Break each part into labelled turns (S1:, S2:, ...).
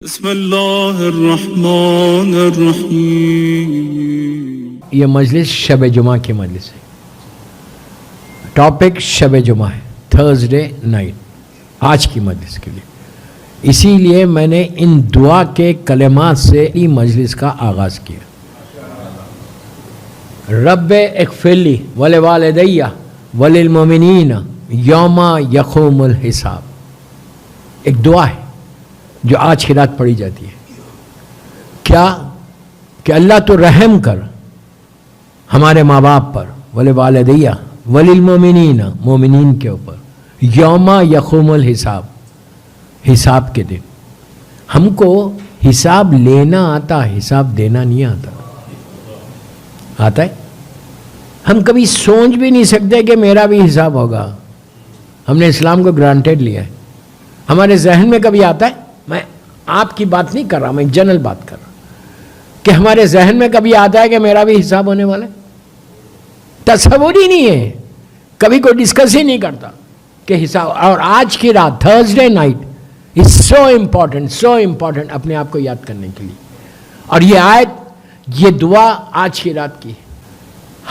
S1: بسم اللہ الرحمن الرحیم۔
S2: یہ مجلس شب جمعہ کی مجلس ہے، ٹاپک شب جمعہ ہے، تھرسڈے نائٹ، آج کی مجلس کے لیے۔ اسی لیے میں نے ان دعا کے کلمات سے ہی مجلس کا آغاز کیا۔ رب اغفر لی ولوالدی وللمؤمنین یوم یقوم الحساب، ایک دعا ہے جو آج کی رات پڑھی جاتی ہے۔ کیا کہ اللہ تو رحم کر ہمارے ماں باپ پر، ولوالدیہ وللمؤمنین، مومنین کے اوپر، یوم یقوم الحساب، حساب کے دن۔ ہم کو حساب لینا آتا، حساب دینا نہیں آتا۔ آتا ہے؟ ہم کبھی سوچ بھی نہیں سکتے کہ میرا بھی حساب ہوگا۔ ہم نے اسلام کو گرانٹیڈ لیا ہے۔ ہمارے ذہن میں کبھی آتا ہے؟ میں آپ کی بات نہیں کر رہا، میں جنرل بات کر رہا ہوں کہ ہمارے ذہن میں کبھی آتا ہے کہ میرا بھی حساب ہونے والا ہے؟ تصور ہی نہیں ہے، کبھی کوئی ڈسکس ہی نہیں کرتا کہ حساب۔ اور آج کی رات تھرسڈے نائٹ از سو امپورٹنٹ اپنے آپ کو یاد کرنے کے لیے۔ اور یہ آیت، یہ دعا آج کی رات کی ہے۔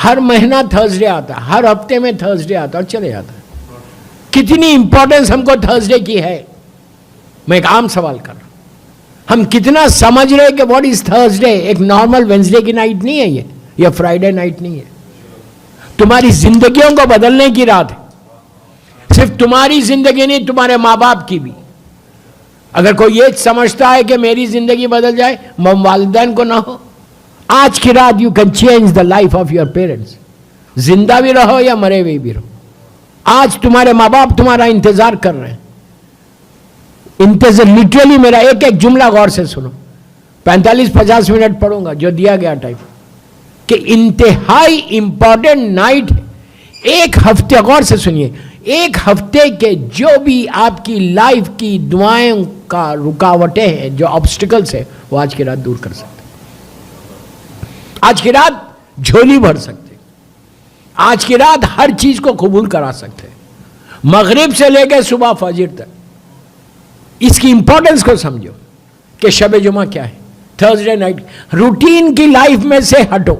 S2: ہر مہینہ تھرسڈے آتا ہے، ہر ہفتے میں تھرسڈے آتا ہے اور چلے جاتا ہے۔ کتنی امپورٹنس ہم کو تھرسڈے کی ہے؟ میں ایک عام سوال کر رہا ہوں، ہم کتنا سمجھ رہے کہ واٹ از تھرسڈے؟ ایک نارمل وینسڈے کی نائٹ نہیں ہے یہ، یا فرائیڈے نائٹ نہیں ہے۔ تمہاری زندگیوں کو بدلنے کی رات ہے۔ صرف تمہاری زندگی نہیں، تمہارے ماں باپ کی بھی۔ اگر کوئی یہ سمجھتا ہے کہ میری زندگی بدل جائے، والدین کو نہ ہو، آج کی رات you can change the life of your parents. زندہ بھی رہو یا مرے ہوئے بھی رہو، آج تمہارے ماں باپ تمہارا انتظار کر رہے ہیں۔ انتظار لٹرلی، میرا ایک ایک جملہ غور سے سنو، 45-50 منٹ پڑھوں گا جو دیا گیا ٹائم، کہ انتہائی امپورٹنٹ نائٹ ہے۔ ایک ہفتے، غور سے سنیے، ایک ہفتے کے جو بھی آپ کی لائف کی دعائیں کا رکاوٹیں ہیں، جو آبسٹیکلز ہیں، وہ آج کی رات دور کر سکتے۔ آج کی رات جھولی بھر سکتے، آج کی رات ہر چیز کو قبول کرا سکتے، مغرب سے لے کے صبح فجر تک۔ اس کی امپورٹنس کو سمجھو کہ شب جمعہ کیا ہے، تھرسڈے نائٹ۔ روٹین کی لائف میں سے ہٹو،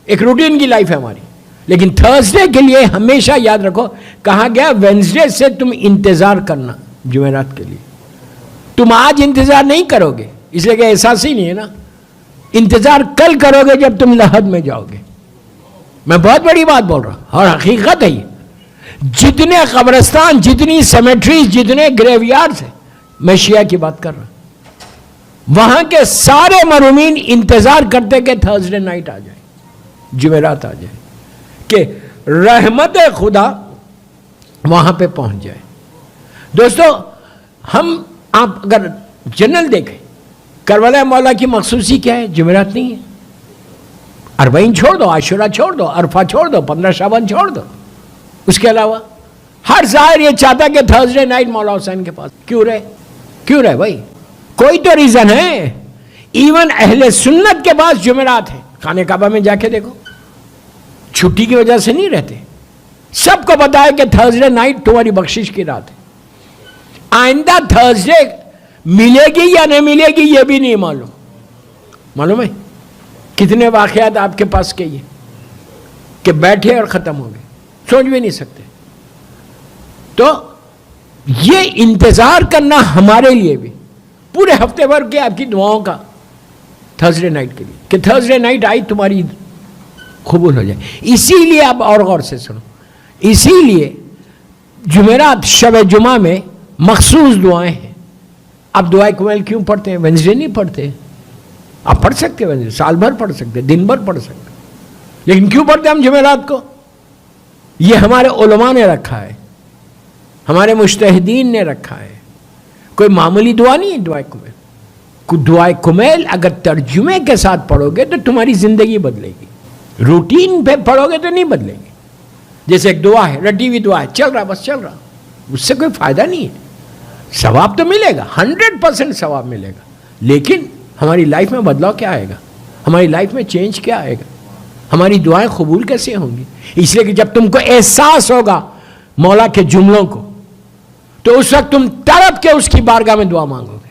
S2: ایک روٹین کی لائف ہے ہماری، لیکن تھرسڈے کے لیے ہمیشہ یاد رکھو، کہا گیا وینسڈے سے تم انتظار کرنا جمعرات کے لیے۔ تم آج انتظار نہیں کرو گے، اس لیے کہ احساس ہی نہیں ہے نا۔ انتظار کل کرو گے جب تم لحد میں جاؤ گے۔ میں بہت بڑی بات بول رہا ہوں اور حقیقت ہے یہ۔ جتنے قبرستان، جتنی سیمیٹریز، جتنے گریو یارڈز ہیں، میں شیعہ کی بات کر رہا ہوں، وہاں کے سارے مرحومین انتظار کرتے کہ تھرسڈے نائٹ آ جائے، جمعرات آ جائے، کہ رحمت خدا وہاں پہ پہنچ جائے۔ دوستو، آپ اگر جنرل دیکھیں، کربلا مولا کی مخصوصی کیا ہے؟ جمعرات نہیں ہے۔ اربعین چھوڑ دو، عاشورہ چھوڑ دو، عرفہ چھوڑ دو، 15 شعبان چھوڑ دو، اس کے علاوہ ہر ظاہر یہ چاہتا کہ تھرسڈے نائٹ مولا حسین کے پاس کیوں رہے بھائی؟ کوئی تو ریزن ہے۔ ایون اہل سنت کے پاس جمعرات ہے، خانہ کعبہ میں جا کے دیکھو، چھٹی کی وجہ سے نہیں رہتے۔ سب کو پتا ہے کہ تھرسڈے نائٹ تمہاری بخشش کی رات ہے۔ آئندہ تھرسڈے ملے گی یا نہیں ملے گی یہ بھی نہیں معلوم ہے۔ کتنے واقعات آپ کے پاس کے یہ کہ بیٹھے اور ختم ہو گئے، سوچ بھی نہیں سکتے۔ تو یہ انتظار کرنا ہمارے لیے بھی پورے ہفتے بھر کے آپ کی دعاؤں کا تھرسڈے نائٹ کے لیے، کہ تھرسڈے نائٹ آئی تمہاری قبول ہو جائے۔ اسی لیے آپ اور غور سے سنو، اسی لیے جمعرات، شب جمعہ میں مخصوص دعائیں ہیں۔ آپ دعائے کمیل کیوں پڑھتے ہیں؟ وینسڈے نہیں پڑھتے؟ آپ پڑھ سکتے وینسڈے، سال بھر پڑھ سکتے، دن بھر پڑھ سکتے، لیکن کیوں پڑھتے ہم جمعرات کو؟ یہ ہمارے علماء نے رکھا ہے، ہمارے مجتہدین نے رکھا ہے۔ کوئی معمولی دعا نہیں ہے دعائے کمیل۔ دعائے کمیل اگر ترجمے کے ساتھ پڑھو گے تو تمہاری زندگی بدلے گی، روٹین پہ پڑھو گے تو نہیں بدلے گی۔ جیسے ایک دعا ہے، رٹی ہوئی دعا ہے، چل رہا بس چل رہا، اس سے کوئی فائدہ نہیں ہے۔ ثواب تو ملے گا، 100% ثواب ملے گا، لیکن ہماری لائف میں بدلاؤ کیا آئے گا؟ ہماری لائف میں چینج کیا آئے گا؟ ہماری دعائیں قبول کیسے ہوں گی؟ اس لیے کہ جب تم کو احساس ہوگا مولا کے جملوں کو، تو اس وقت تم تڑپ کے اس کی بارگاہ میں دعا مانگو گے۔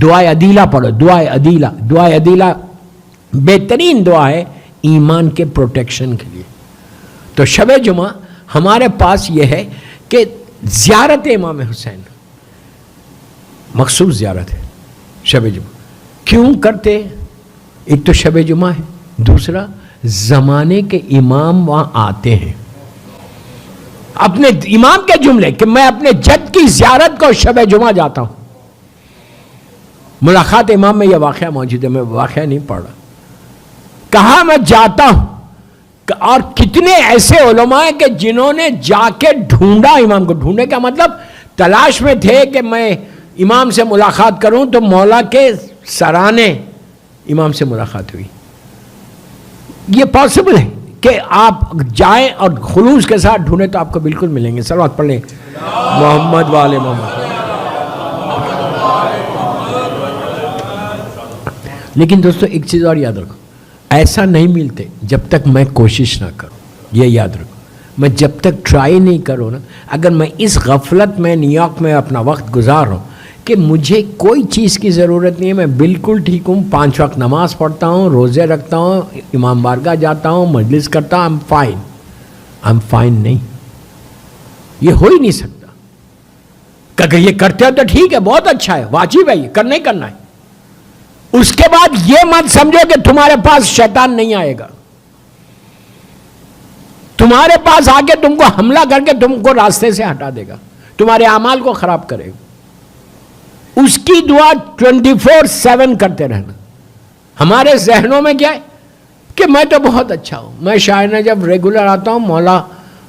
S2: دعائے عدیلہ پڑھو. دعائے عدیلہ بہترین دعا ہے ایمان کے پروٹیکشن کے لیے. تو شب جمعہ ہمارے پاس یہ ہے کہ زیارت امام حسین مخصوص زیارت ہے شب جمعہ. کیوں کرتے؟ ایک تو شب جمعہ ہے, دوسرا زمانے کے امام وہاں آتے ہیں. اپنے امام کے جملے کہ میں اپنے جد کی زیارت کو شب جمعہ جاتا ہوں. ملاقات امام میں یہ واقعہ موجود ہے, میں واقعہ نہیں پڑھ رہا. کہا میں جاتا ہوں, اور کتنے ایسے علماء ہیں کہ جنہوں نے جا کے ڈھونڈا امام کو. ڈھونڈنے کا مطلب تلاش میں تھے کہ میں امام سے ملاقات کروں, تو مولا کے سرانے امام سے ملاقات ہوئی. یہ پاسبل ہے کہ آپ جائیں اور خلوص کے ساتھ ڈھونڈیں تو آپ کو بالکل ملیں گے. صلوات پڑھ لیں محمد والے محمد. لیکن دوستو ایک چیز اور یاد رکھو, ایسا نہیں ملتے جب تک میں کوشش نہ کروں. یہ یاد رکھو, میں جب تک ٹرائی نہیں کروں نا, اگر میں اس غفلت میں نیو یارک میں اپنا وقت گزار رہا ہوں کہ مجھے کوئی چیز کی ضرورت نہیں ہے, میں بالکل ٹھیک ہوں, 5 وقت نماز پڑھتا ہوں, روزے رکھتا ہوں, امام بارگاہ جاتا ہوں, مجلس کرتا ہوں, آئی ایم فائن نہیں, یہ ہو ہی نہیں سکتا. اگر یہ کرتے ہو تو ٹھیک ہے, بہت اچھا ہے, واجب ہے, یہ کرنا ہی کرنا ہے. اس کے بعد یہ مت سمجھو کہ تمہارے پاس شیطان نہیں آئے گا. تمہارے پاس آ کے تم کو حملہ کر کے تم کو راستے سے ہٹا دے گا, تمہارے اعمال کو خراب کرے گا. اس کی دعا 24/7 کرتے رہنا. ہمارے ذہنوں میں کیا ہے کہ میں تو بہت اچھا ہوں, میں شاید نہ جب ریگولر آتا ہوں مولا,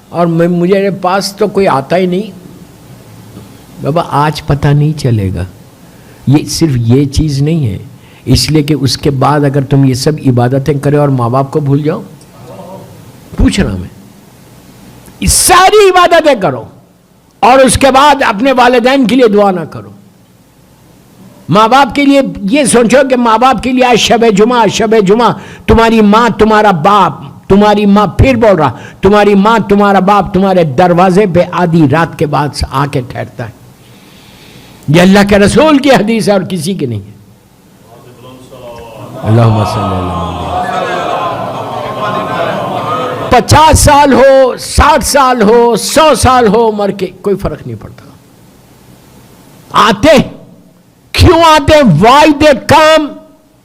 S2: اور مجھے پاس تو کوئی آتا ہی نہیں. بابا آج پتہ نہیں چلے گا. یہ صرف یہ چیز نہیں ہے, اس لیے کہ اس کے بعد اگر تم یہ سب عبادتیں کرے اور ماں باپ کو بھول جاؤ. پوچھ رہا میں, اس ساری عبادتیں کرو اور اس کے بعد اپنے والدین کے لیے دعا نہ کرو. ماں باپ کے لیے یہ سوچو کہ ماں باپ کے لیے آج شب جمعہ تمہاری ماں تمہارا باپ, تمہاری ماں, پھر بول رہا, تمہاری ماں تمہارا باپ تمہارے دروازے پہ آدھی رات کے بعد آ کے ٹھہرتا ہے. یہ اللہ کے رسول کی حدیث ہے اور کسی کی نہیں ہے. اللہم صلی اللہ علیہ وسلم. 50 سال ہو, 60 سال ہو, 100 سال ہو, مر کے کوئی فرق نہیں پڑتا. آتے کیوں آتے؟ وائی دے کام.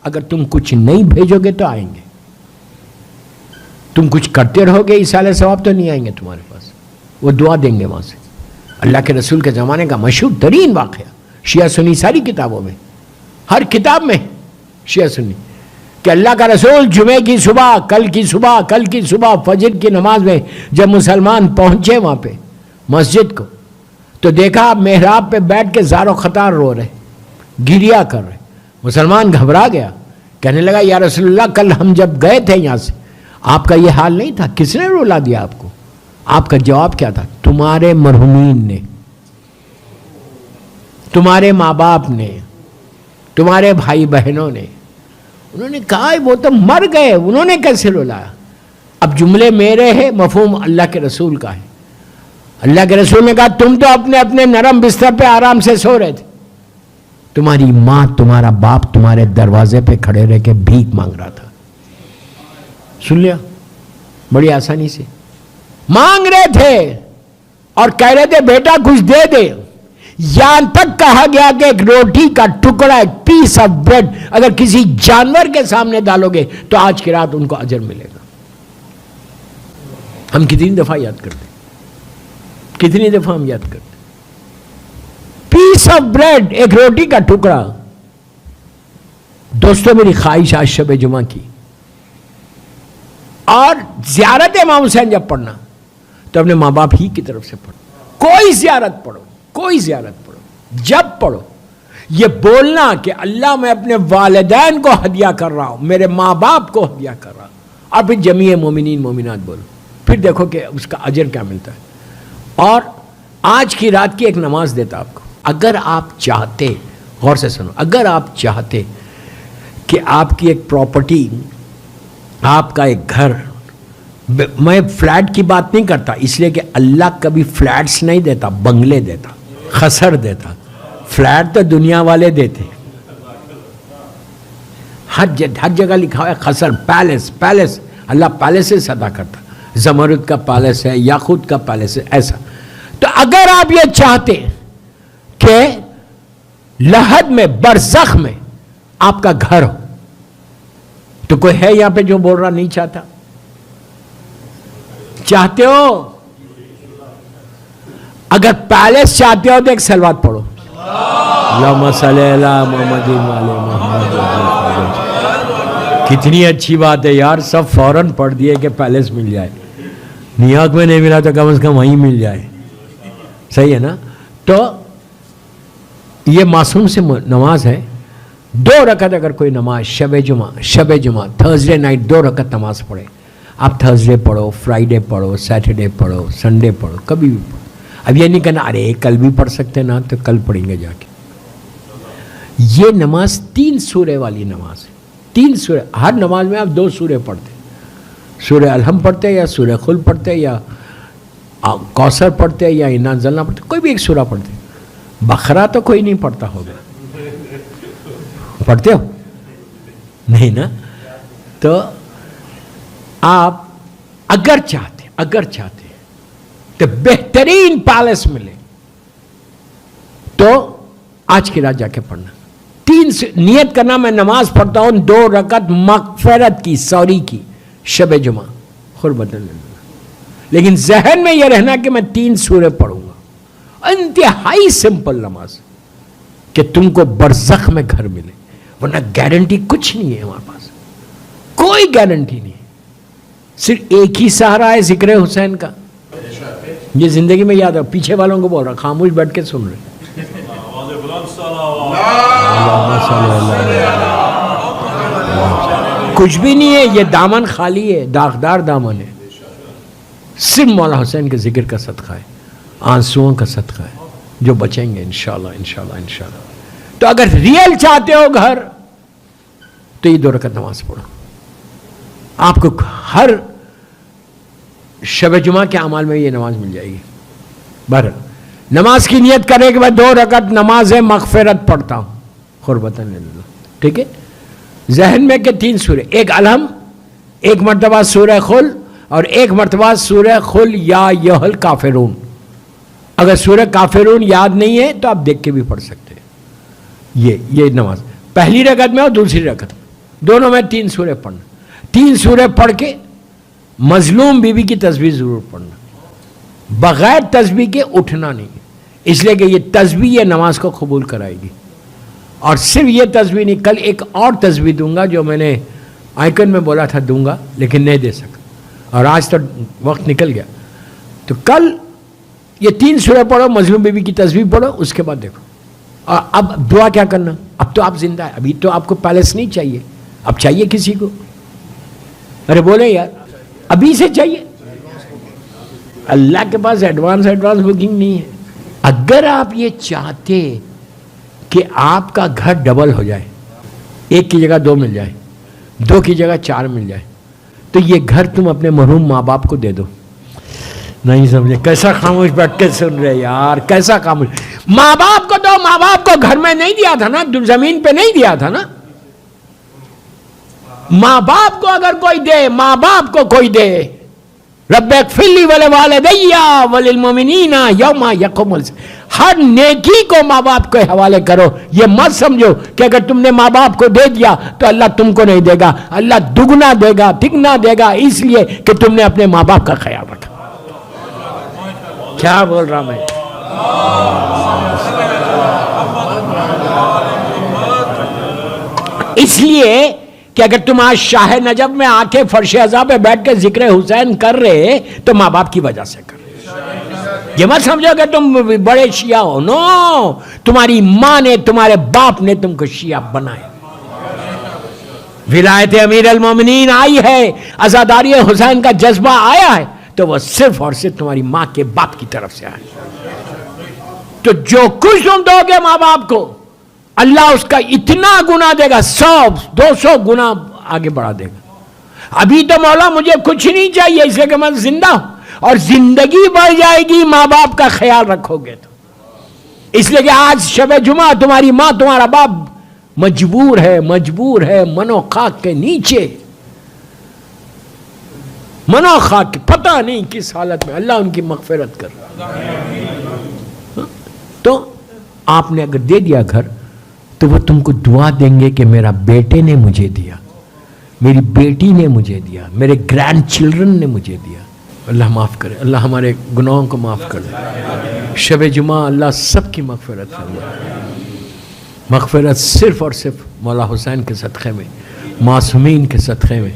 S2: اگر تم کچھ نہیں بھیجو گے تو آئیں گے. تم کچھ کرتے رہو گے ایصال ثواب تو نہیں آئیں گے تمہارے پاس. وہ دعا دیں گے وہاں سے. اللہ کے رسول کے زمانے کا مشہور ترین واقعہ شیعہ سنی ساری کتابوں میں, ہر کتاب میں شیعہ سنی, کہ اللہ کا رسول جمعے کی صبح, کل کی صبح فجر کی نماز میں جب مسلمان پہنچے وہاں پہ مسجد کو, تو دیکھا محراب پہ بیٹھ کے زار و خطار رو رہے, گریا کر رہے. مسلمان گھبرا گیا, کہنے لگا یا رسول اللہ کل ہم جب گئے تھے یہاں سے آپ کا یہ حال نہیں تھا, کس نے رلا دیا آپ کو؟ آپ کا جواب کیا تھا؟ تمہارے مرحومین نے, تمہارے ماں باپ نے, تمہارے بھائی بہنوں نے. انہوں نے کہا وہ تو مر گئے, انہوں نے کیسے رلایا؟ اب جملے میرے ہیں, مفہوم اللہ کے رسول کا ہے. اللہ کے رسول نے کہا تم تو اپنے اپنے نرم بستر پہ آرام سے سو رہے تھے, تمہاری ماں تمہارا باپ تمہارے دروازے پہ کھڑے رہ کے بھیک مانگ رہا تھا. سن لیا, بڑی آسانی سے مانگ رہے تھے اور کہہ رہے تھے بیٹا کچھ دے دے. یہاں تک کہا گیا کہ ایک روٹی کا ٹکڑا, ایک پیس آف بریڈ اگر کسی جانور کے سامنے ڈالو گے تو آج کی رات ان کو اجر ملے گا. ہم کتنی دفعہ یاد کرتے, کتنی دفعہ ہم یاد کرتے, پیس آف بریڈ, ایک روٹی کا ٹکڑا. دوستو میری خواہش آج شب جمعہ کی, اور زیارت امام حسین جب پڑھنا تو اپنے ماں باپ ہی کی طرف سے پڑھو. کوئی زیارت پڑھو, کوئی زیارت پڑھو, جب پڑھو یہ بولنا کہ اللہ میں اپنے والدین کو ہدیہ کر رہا ہوں, میرے ماں باپ کو ہدیہ کر رہا ہوں, اور پھر جمیع مومنین مومنات بولو, پھر دیکھو کہ اس کا اجر کیا ملتا ہے. اور آج کی رات کی ایک نماز دیتا آپ کو. اگر آپ چاہتے, غور سے سنو, اگر آپ چاہتے کہ آپ کی ایک پراپرٹی, آپ کا ایک گھر, میں فلیٹ کی بات نہیں کرتا اس لیے کہ اللہ کبھی فلیٹس نہیں دیتا, بنگلے دیتا, خسر دیتا. فلیٹ تو دنیا والے دیتے, ہر جگہ لکھا ہوا ہے خسر پیلس پیلس. اللہ پیلسز عطا کرتا, زمرد کا پیلس ہے, یاقوت کا پیلس ہے, ایسا. تو اگر آپ یہ چاہتے کہ لحد میں برزخ میں آپ کا گھر ہو, تو کوئی ہے یہاں پہ جو بول رہا نہیں چاہتا؟ چاہتے ہو؟ اگر پیلس چاہتے ہو تو ایک سلوات پڑھو, اللہم صلی علی محمد وعلی محمد. کتنی اچھی بات ہے یار, سب فوراً پڑھ دیے کہ پیلس مل جائے. نیو یارک میں نہیں ملا تو کم از کم وہیں مل جائے. صحیح ہے نا؟ تو یہ معصوم سے نماز ہے. 2 رکعت اگر کوئی نماز شب جمعہ تھرسڈے نائٹ 2 رکعت نماز پڑھے, آپ تھرسڈے پڑھو, فرائیڈے پڑھو, سیٹرڈے پڑھو, سنڈے پڑھو, کبھی بھی پڑھو. اب یہ نہیں کہنا ارے کل بھی پڑھ سکتے نا تو کل پڑھیں گے جا کے. یہ نماز 3 سورے والی نماز ہے. 3 سورے, ہر نماز میں آپ 2 سورے پڑھتے, سورہ الحم پڑھتے یا سورہ خل پڑھتے یا کوثر پڑھتے یا انا انزلنا پڑھتے, کوئی بھی ایک سورہ پڑھتے. بقرہ تو کوئی نہیں پڑھتا ہوگا, پڑھتے ہو نہیں نا؟ تو آپ اگر چاہتے کہ بہترین پیلس ملے تو آج کی رات جا کے پڑھنا. 3 نیت کرنا میں نماز پڑھتا ہوں 2 رکعت مغفرت کی, سوری کی, شب جمعہ قربت اللہ. لیکن ذہن میں یہ رہنا کہ میں 3 سورے پڑھوں گا. انتہائی سمپل نماز کہ تم کو برزخ میں گھر ملے, ورنہ گارنٹی کچھ نہیں ہے ہمارے پاس, کوئی گارنٹی نہیں ہے. صرف ایک ہی سہارا ہے ذکر حسین کا. یہ زندگی میں یاد ہے, پیچھے والوں کو بول رہا, خاموش بیٹھ کے سن رہے. کچھ بھی نہیں ہے, یہ دامن خالی ہے, داغدار دامن ہے. صرف مولا حسین کے ذکر کا صدقہ ہے, آنسوؤں کا صدقہ ہے, جو بچیں گے انشاءاللہ انشاءاللہ انشاءاللہ. تو اگر ریئل چاہتے ہو گھر تو یہ 2 رکعت نماز پڑھو. آپ کو ہر شب جمعہ کے اعمال میں یہ نماز مل جائے گی. بہرحال نماز کی نیت کرے کہ میں 2 رکعت نماز مغفرت پڑھتا ہوں قربتاً للہ. ٹھیک ہے؟ ذہن میں کہ 3 سورے, ایک الحم, 1 مرتبہ سورہ خل, اور 1 مرتبہ سورہ خل یا ایھا الکافرون. اگر سورہ کافرون یاد نہیں ہے تو آپ دیکھ کے بھی پڑھ سکتے ہیں. یہ نماز پہلی رکعت میں اور دوسری رکعت دونوں میں 3 سورے پڑھنا. 3 سورے پڑھ کے مظلوم بی بی کی تسبیح ضرور پڑھنا, بغیر تسبیح کے اٹھنا نہیں, اس لیے کہ یہ تسبیح یہ نماز کو قبول کرائے گی. اور صرف یہ تسبیح نہیں, کل ایک اور تسبیح دوں گا جو میں نے آئیکن میں بولا تھا دوں گا لیکن نہیں دے سکا, اور آج تو وقت نکل گیا. تو کل یہ 3 سورہ پڑھو, مظلوم بی بی کی تسبیح پڑھو, اس کے بعد دیکھو. اور اب دعا کیا کرنا, اب تو آپ زندہ ہے, ابھی تو آپ کو پیلس نہیں چاہیے, اب چاہیے کسی کو. ارے بولے یار, ابھی سے چاہیے. اللہ کے پاس ایڈوانس بکنگ نہیں ہے. اگر آپ یہ چاہتے کہ آپ کا گھر ڈبل ہو جائے, 1 کی جگہ 2 مل جائے, 2 کی جگہ 4 مل جائے, تو یہ گھر تم اپنے مرحوم ماں باپ کو دے دو. نہیں سمجھے؟ کیسا خاموش بیٹھ کے سن رہے یار, کیسا خاموش. ماں باپ کو دو, ماں باپ کو گھر میں نہیں دیا تھا نا, زمین پہ نہیں دیا تھا نا. ماں باپ کو اگر کوئی دے, ماں باپ کو کوئی دے, رب اغفر لی ولوالدی وللمؤمنین یوم یقوم الحساب, ہر نیکی کو ماں باپ کے حوالے کرو. یہ مت سمجھو کہ اگر تم نے ماں باپ کو دے دیا تو اللہ تم کو نہیں دے گا. اللہ دگنا دے گا, تگنا دے گا, اس لیے کہ تم نے اپنے ماں باپ کا خیال رکھا. کیا بول رہا میں؟ اس لیے کہ اگر تم آج شاہ نجف میں آ کے فرش عزا پہ بیٹھ کے ذکر حسین کر رہے تو ماں باپ کی وجہ سے کر رہے. یہ مت سمجھو کہ تم بڑے شیعہ ہو. نو, تمہاری ماں نے, تمہارے باپ نے تم کو شیعہ بنایا. ولایت امیر المومنین آئی ہے, عزاداری حسین کا جذبہ آیا ہے, تو وہ صرف اور صرف تمہاری ماں کے باپ کی طرف سے آیا. تو جو کچھ تم دو گے ماں باپ کو, اللہ اس کا اتنا گنا دے گا, 100-200 گنا آگے بڑھا دے گا. ابھی تو مولا مجھے کچھ نہیں چاہیے اس لیے کہ میں زندہ ہوں, اور زندگی بڑھ جائے گی ماں باپ کا خیال رکھو گے تو. اس لیے کہ آج شب جمعہ تمہاری ماں تمہارا باپ مجبور ہے منو خاک کے نیچے، منو خاک کے پتہ نہیں کس حالت میں، اللہ ان کی مغفرت کر۔ تو آپ نے اگر دے دیا گھر تو وہ تم کو دعا دیں گے کہ میرا بیٹے نے مجھے دیا، میری بیٹی نے مجھے دیا، میرے گرینڈ چلڈرن نے مجھے دیا۔ اللہ معاف کرے، اللہ ہمارے گناہوں کو معاف کر دے۔ شب جمعہ اللہ سب کی مغفرت فرمائے، مغفرت صرف اور صرف مولا حسین کے صدقے میں، معصومین کے صدقے میں،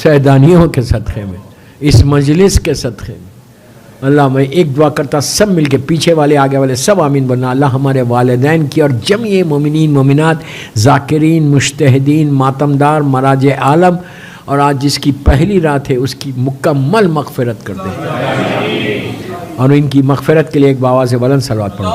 S2: سیدانیوں کے صدقے میں، اس مجلس کے صدقے میں۔ اللہ میں ایک دعا کرتا، سب مل کے، پیچھے والے آگے والے سب آمین بننا۔ اللہ ہمارے والدین کی اور جمیع مومنین مومنات، ذاکرین، مجتہدین، ماتمدار، مراج عالم، اور آج جس کی پہلی رات ہے اس کی مکمل مغفرت کر دے، اور ان کی مغفرت کے لیے ایک باواز بلند صلوات پڑھو۔